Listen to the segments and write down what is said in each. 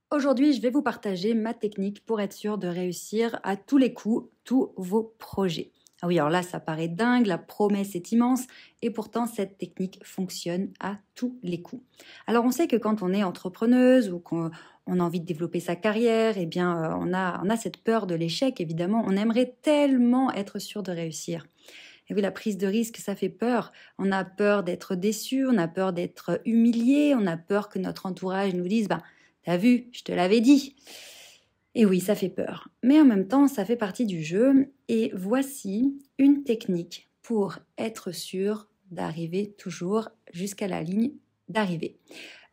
Aujourd'hui, je vais vous partager ma technique pour être sûr de réussir à tous les coups tous vos projets. Ah oui, alors là, ça paraît dingue, la promesse est immense et pourtant cette technique fonctionne à tous les coups. Alors on sait que quand on est entrepreneuse ou qu'on a envie de développer sa carrière, eh bien on a cette peur de l'échec évidemment, on aimerait tellement être sûr de réussir. Et oui, la prise de risque, ça fait peur. On a peur d'être déçu, on a peur d'être humilié, on a peur que notre entourage nous dise bah, t'as vu, je te l'avais dit. Et oui, ça fait peur. Mais en même temps, ça fait partie du jeu. Et voici une technique pour être sûr d'arriver toujours jusqu'à la ligne d'arrivée.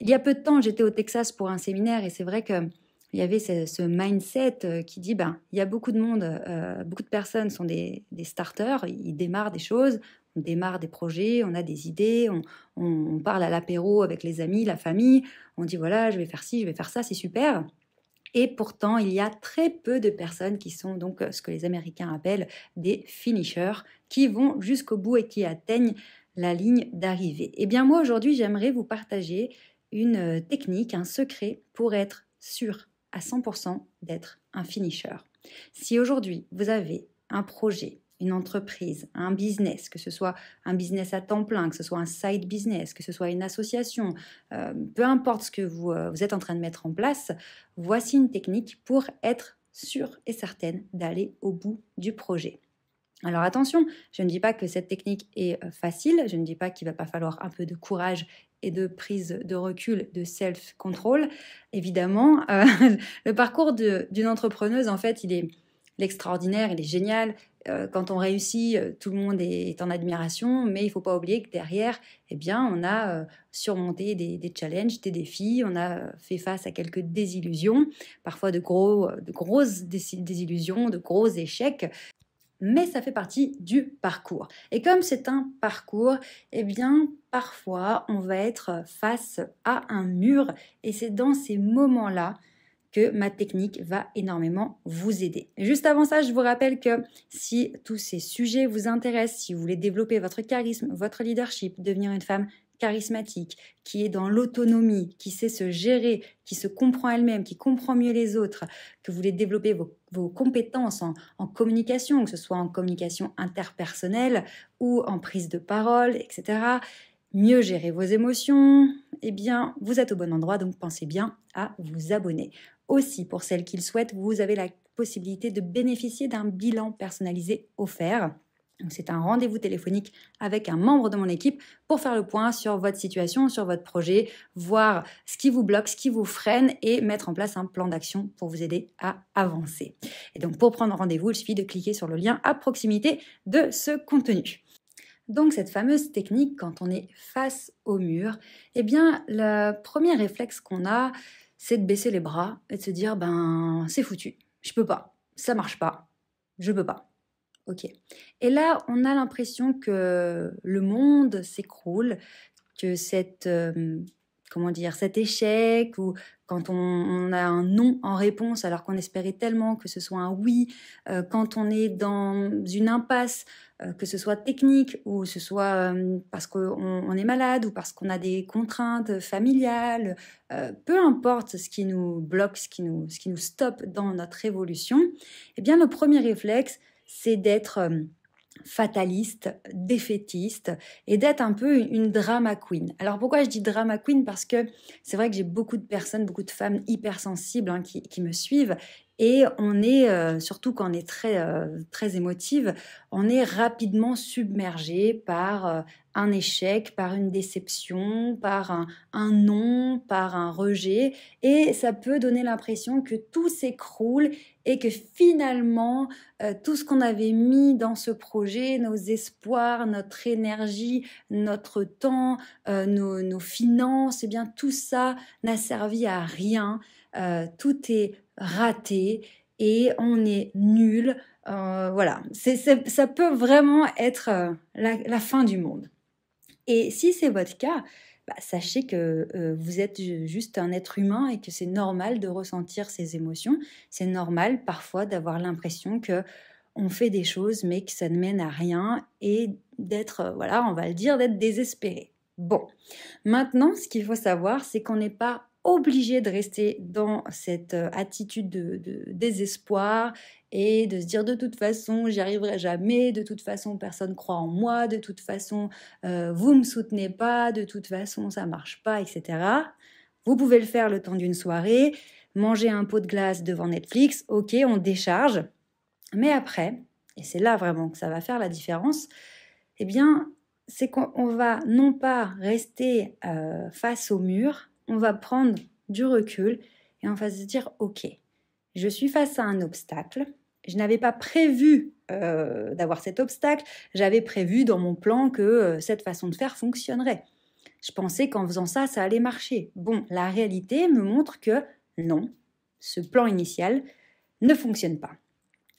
Il y a peu de temps, j'étais au Texas pour un séminaire et c'est vrai que il y avait ce mindset qui dit ben il y a beaucoup de monde, beaucoup de personnes sont des starters, ils démarrent des choses, on démarre des projets, on a des idées, on parle à l'apéro avec les amis, la famille, on dit voilà je vais faire ci, je vais faire ça, c'est super. Et pourtant, il y a très peu de personnes qui sont donc ce que les Américains appellent des finishers, qui vont jusqu'au bout et qui atteignent la ligne d'arrivée. Eh bien moi aujourd'hui, j'aimerais vous partager une technique, un secret pour être sûr à 100% d'être un finisher. Si aujourd'hui vous avez un projet, une entreprise, un business, que ce soit un business à temps plein, que ce soit un side business, que ce soit une association, peu importe ce que vous êtes en train de mettre en place, voici une technique pour être sûre et certaine d'aller au bout du projet. Alors attention, je ne dis pas que cette technique est facile, je ne dis pas qu'il ne va pas falloir un peu de courage et de prise de recul, de self-control. Évidemment, le parcours d'une entrepreneuse, en fait, il est extraordinaire, il est génial. Quand on réussit, tout le monde est en admiration, mais il ne faut pas oublier que derrière, eh bien, on a surmonté des challenges, des défis, on a fait face à quelques désillusions, parfois de grosses désillusions, de gros échecs, mais ça fait partie du parcours. Et comme c'est un parcours, eh bien, parfois, on va être face à un mur, et c'est dans ces moments-là que ma technique va énormément vous aider. Juste avant ça, je vous rappelle que si tous ces sujets vous intéressent, si vous voulez développer votre charisme, votre leadership, devenir une femme charismatique, qui est dans l'autonomie, qui sait se gérer, qui se comprend elle-même, qui comprend mieux les autres, que vous voulez développer vos compétences en communication, que ce soit en communication interpersonnelle ou en prise de parole, etc., mieux gérer vos émotions, eh bien, vous êtes au bon endroit, donc pensez bien à vous abonner. Aussi, pour celles qui le souhaitent, vous avez la possibilité de bénéficier d'un bilan personnalisé offert. C'est un rendez-vous téléphonique avec un membre de mon équipe pour faire le point sur votre situation, sur votre projet, voir ce qui vous bloque, ce qui vous freine et mettre en place un plan d'action pour vous aider à avancer. Et donc, pour prendre rendez-vous, il suffit de cliquer sur le lien à proximité de ce contenu. Donc cette fameuse technique, quand on est face au mur, eh bien le premier réflexe qu'on a, c'est de baisser les bras et de se dire ben c'est foutu, je peux pas, ça marche pas, je peux pas. Ok. Et là, on a l'impression que le monde s'écroule, que comment dire, cet échec ou quand on a un non en réponse alors qu'on espérait tellement que ce soit un oui, quand on est dans une impasse, que ce soit technique ou ce soit parce qu'on est malade ou parce qu'on a des contraintes familiales, peu importe ce qui nous bloque, ce qui nous stoppe dans notre évolution, eh bien le premier réflexe, c'est d'être fataliste, défaitiste et d'être un peu une drama queen. Alors pourquoi je dis drama queen? Parce que c'est vrai que j'ai beaucoup de personnes, beaucoup de femmes hypersensibles qui me suivent et on est, surtout quand on est très émotive, on est rapidement submergé par un échec, par une déception, par un non, par un rejet et ça peut donner l'impression que tout s'écroule et que finalement tout ce qu'on avait mis dans ce projet, nos espoirs, notre énergie, notre temps, nos finances, eh bien tout ça n'a servi à rien. Tout est raté et on est nul. Voilà, ça peut vraiment être la fin du monde. Et si c'est votre cas, bah, sachez que vous êtes juste un être humain et que c'est normal de ressentir ces émotions. C'est normal parfois d'avoir l'impression que on fait des choses mais que ça ne mène à rien et d'être, voilà, on va le dire, d'être désespéré. Bon, maintenant, ce qu'il faut savoir, c'est qu'on n'est pas obligé de rester dans cette attitude de désespoir et de se dire de toute façon, j'y arriverai jamais, de toute façon, personne ne croit en moi, de toute façon, vous ne me soutenez pas, de toute façon, ça ne marche pas, etc. Vous pouvez le faire le temps d'une soirée, manger un pot de glace devant Netflix, ok, on décharge. Mais après, et c'est là vraiment que ça va faire la différence, eh bien, c'est qu'on va non pas rester face au mur, on va prendre du recul et on va se dire, ok, je suis face à un obstacle, je n'avais pas prévu d'avoir cet obstacle, j'avais prévu dans mon plan que cette façon de faire fonctionnerait. Je pensais qu'en faisant ça, ça allait marcher. Bon, la réalité me montre que non, ce plan initial ne fonctionne pas.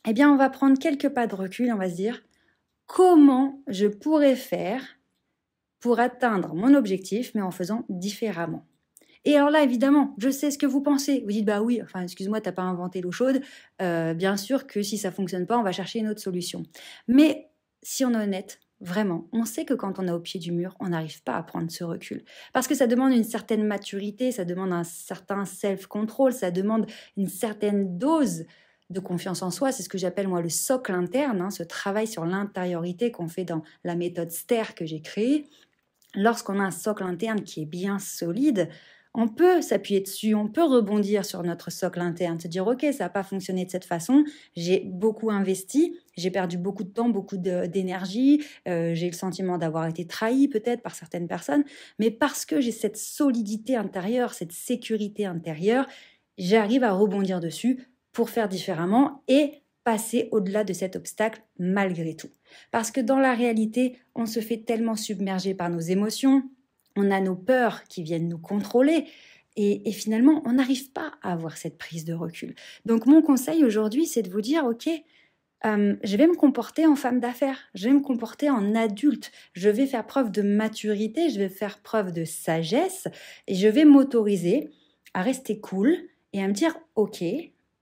Eh bien, on va prendre quelques pas de recul et on va se dire comment je pourrais faire pour atteindre mon objectif, mais en faisant différemment. Et alors là, évidemment, je sais ce que vous pensez. Vous dites, bah oui, enfin, excuse-moi, t'as pas inventé l'eau chaude. Bien sûr que si ça fonctionne pas, on va chercher une autre solution. Mais si on est honnête, vraiment, on sait que quand on est au pied du mur, on n'arrive pas à prendre ce recul. Parce que ça demande une certaine maturité, ça demande un certain self-control, ça demande une certaine dose de confiance en soi. C'est ce que j'appelle moi le socle interne, ce travail sur l'intériorité qu'on fait dans la méthode STER que j'ai créée. Lorsqu'on a un socle interne qui est bien solide, on peut s'appuyer dessus, on peut rebondir sur notre socle interne, se dire « Ok, ça n'a pas fonctionné de cette façon, j'ai beaucoup investi, j'ai perdu beaucoup de temps, beaucoup d'énergie, j'ai le sentiment d'avoir été trahi peut-être par certaines personnes, mais parce que j'ai cette solidité intérieure, cette sécurité intérieure, j'arrive à rebondir dessus pour faire différemment et passer au-delà de cet obstacle malgré tout. Parce que dans la réalité, on se fait tellement submerger par nos émotions, on a nos peurs qui viennent nous contrôler et finalement, on n'arrive pas à avoir cette prise de recul. Donc mon conseil aujourd'hui, c'est de vous dire, ok, je vais me comporter en femme d'affaires, je vais me comporter en adulte, je vais faire preuve de maturité, je vais faire preuve de sagesse et je vais m'autoriser à rester cool et à me dire, ok,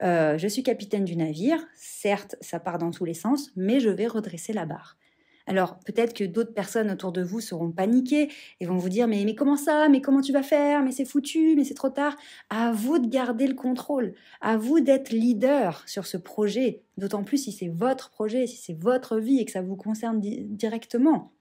je suis capitaine du navire, certes, ça part dans tous les sens, mais je vais redresser la barre. Alors, peut-être que d'autres personnes autour de vous seront paniquées et vont vous dire « Mais comment ça? Mais comment tu vas faire? Mais c'est foutu, mais c'est trop tard !» À vous de garder le contrôle, à vous d'être leader sur ce projet, d'autant plus si c'est votre projet, si c'est votre vie et que ça vous concerne directement.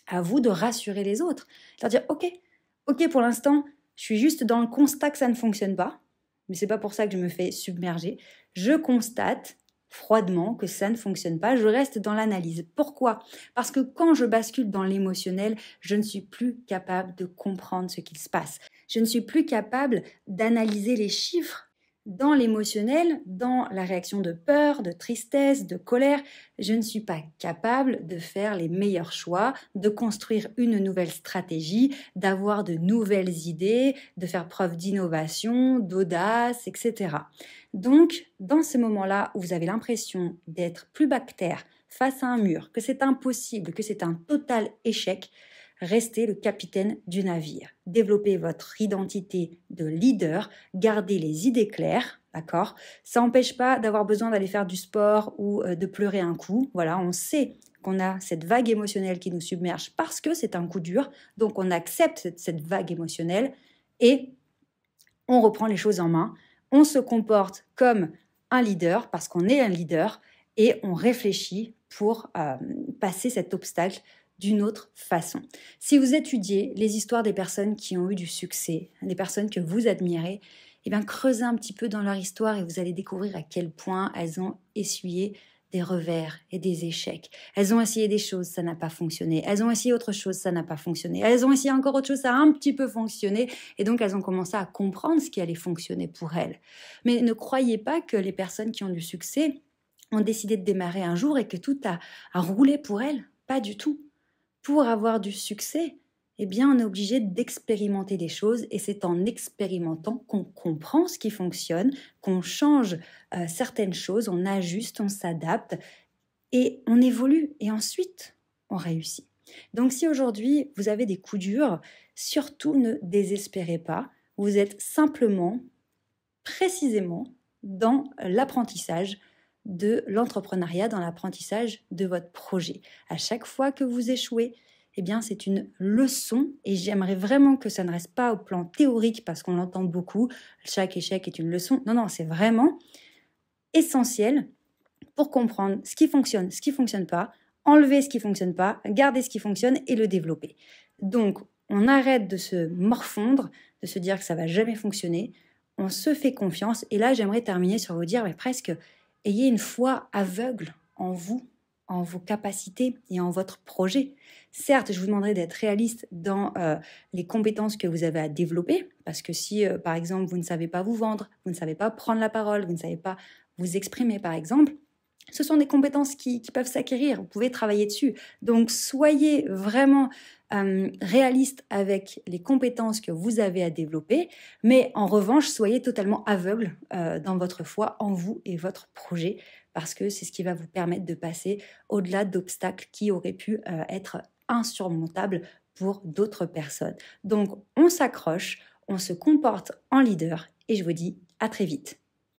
À vous de rassurer les autres, leur dire « Ok, pour l'instant, je suis juste dans le constat que ça ne fonctionne pas, mais c'est pas pour ça que je me fais submerger. Je constate froidement que ça ne fonctionne pas, je reste dans l'analyse. Pourquoi? Parce que quand je bascule dans l'émotionnel, je ne suis plus capable de comprendre ce qu'il se passe. Je ne suis plus capable d'analyser les chiffres. Dans l'émotionnel, dans la réaction de peur, de tristesse, de colère, je ne suis pas capable de faire les meilleurs choix, de construire une nouvelle stratégie, d'avoir de nouvelles idées, de faire preuve d'innovation, d'audace, etc. Donc, dans ce moment-là où vous avez l'impression d'être plus bactère face à un mur, que c'est impossible, que c'est un total échec, restez le capitaine du navire. Développez votre identité de leader, gardez les idées claires, d'accord? Ça n'empêche pas d'avoir besoin d'aller faire du sport ou de pleurer un coup. Voilà, on sait qu'on a cette vague émotionnelle qui nous submerge parce que c'est un coup dur, donc on accepte cette vague émotionnelle et on reprend les choses en main. On se comporte comme un leader parce qu'on est un leader et on réfléchit pour passer cet obstacle d'une autre façon. Si vous étudiez les histoires des personnes qui ont eu du succès, des personnes que vous admirez, eh bien creusez un petit peu dans leur histoire et vous allez découvrir à quel point elles ont essuyé des revers et des échecs. Elles ont essayé des choses, ça n'a pas fonctionné. Elles ont essayé autre chose, ça n'a pas fonctionné. Elles ont essayé encore autre chose, ça a un petit peu fonctionné. Et donc, elles ont commencé à comprendre ce qui allait fonctionner pour elles. Mais ne croyez pas que les personnes qui ont du succès ont décidé de démarrer un jour et que tout a roulé pour elles. Pas du tout. Pour avoir du succès, eh bien, on est obligé d'expérimenter des choses et c'est en expérimentant qu'on comprend ce qui fonctionne, qu'on change certaines choses, on ajuste, on s'adapte et on évolue et ensuite on réussit. Donc si aujourd'hui vous avez des coups durs, surtout ne désespérez pas, vous êtes simplement, précisément dans l'apprentissage de l'entrepreneuriat, dans l'apprentissage de votre projet. À chaque fois que vous échouez, eh bien c'est une leçon et j'aimerais vraiment que ça ne reste pas au plan théorique parce qu'on l'entend beaucoup, chaque échec est une leçon. Non, c'est vraiment essentiel pour comprendre ce qui fonctionne pas, enlever ce qui fonctionne pas, garder ce qui fonctionne et le développer. Donc, on arrête de se morfondre, de se dire que ça va jamais fonctionner. On se fait confiance. Et là, j'aimerais terminer sur vous dire, mais presque, ayez une foi aveugle en vous, en vos capacités et en votre projet. Certes, je vous demanderai d'être réaliste dans les compétences que vous avez à développer, parce que si, par exemple, vous ne savez pas vous vendre, vous ne savez pas prendre la parole, vous ne savez pas vous exprimer, par exemple, ce sont des compétences qui peuvent s'acquérir, vous pouvez travailler dessus. Donc, soyez vraiment réaliste avec les compétences que vous avez à développer, mais en revanche, soyez totalement aveugle dans votre foi en vous et votre projet, parce que c'est ce qui va vous permettre de passer au-delà d'obstacles qui auraient pu être insurmontables pour d'autres personnes. Donc, on s'accroche, on se comporte en leader, et je vous dis à très vite.